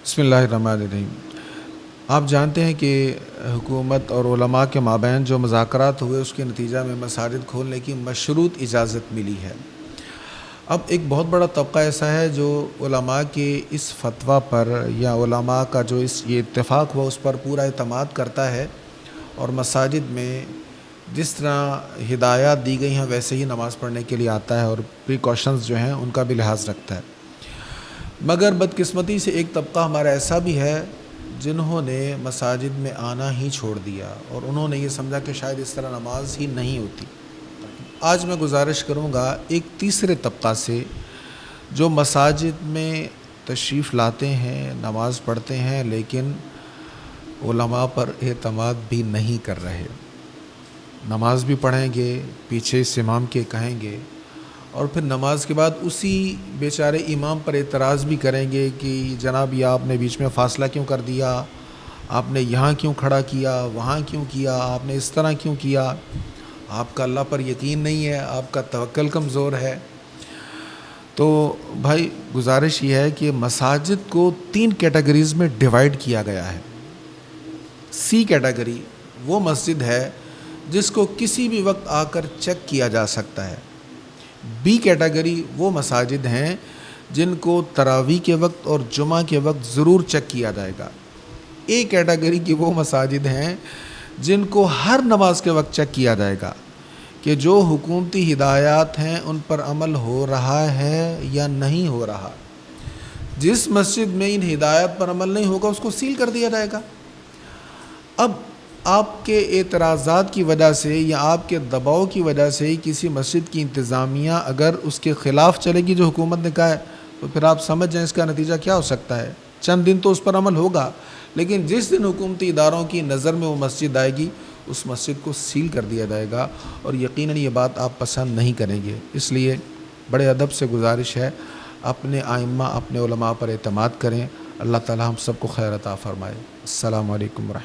बसमिल्लाहिर्रहमानिर्रहीम। आप जानते हैं कि हुकूमत और उलमा के माबैन जो मुज़ाकरात हुए उसके नतीजा में मसाजिद खोलने की मशरूत इजाज़त मिली है। अब एक बहुत बड़ा तबका ऐसा है जो उलमा के इस फतवा पर या उलमा का जो ये इत्तेफाक हुआ उस पर पूरा एतमाद करता है और मसाजिद में जिस तरह हिदायत दी गई हैं वैसे ही नमाज़ पढ़ने के लिए आता है और प्रिकॉशंस जो हैं उनका भी लिहाज रखता है। मगर बदकिस्मती से एक तबका हमारा ऐसा भी है जिन्होंने मसाजिद में आना ही छोड़ दिया और उन्होंने ये समझा कि शायद इस तरह नमाज ही नहीं होती। आज मैं गुजारिश करूँगा एक तीसरे तबका से जो मसाजिद में तशरीफ़ लाते हैं, नमाज़ पढ़ते हैं, लेकिन उलमा पर एतमाद भी नहीं कर रहे। नमाज भी पढ़ेंगे, पीछे इस इमाम के कहेंगे और फिर नमाज के बाद उसी बेचारे इमाम पर एतराज़ भी करेंगे कि जनाब ये आपने बीच में फ़ासला क्यों कर दिया, आपने यहाँ क्यों खड़ा किया, वहाँ क्यों किया, आपने इस तरह क्यों किया, आपका अल्लाह पर यकीन नहीं है, आपका तवक्कुल कमज़ोर है। तो भाई गुजारिश ये है कि मसाजिद को 3 कैटेगरीज़ में डिवाइड किया गया है। सी कैटेगरी वो मस्जिद है जिसको किसी भी वक्त आकर चेक किया जा सकता है। बी कैटेगरी वो मसाजिद हैं जिनको तरावी के वक्त और जुमा के वक्त ज़रूर चेक किया जाएगा। ए कैटेगरी की वो मसाजिद हैं जिनको हर नमाज के वक्त चेक किया जाएगा कि जो हुकूमती हिदायत हैं उन पर अमल हो रहा है या नहीं हो रहा। जिस मस्जिद में इन हिदायत पर अमल नहीं होगा उसको सील कर दिया जाएगा। अब आपके एतराज़ात की वजह से या आपके दबाव की वजह से ही किसी मस्जिद की इंतज़ामिया अगर उसके ख़िलाफ़ चलेगी जो हुकूमत ने कहा है, तो फिर आप समझ जाएँ इसका नतीजा क्या हो सकता है। चंद दिन तो उस पर अमल होगा, लेकिन जिस दिन हुकूमती इदारों की नज़र में वो मस्जिद आएगी उस मस्जिद को सील कर दिया जाएगा और यकीनन ये बात आप पसंद नहीं करेंगे। इसलिए बड़े अदब से गुजारिश है, अपने आइम्मा, अपने उलमा पर एतमाद करें। अल्लाह ताला हम सबको खैर अता फ़रमाए। अस्सलामु अलैकुम।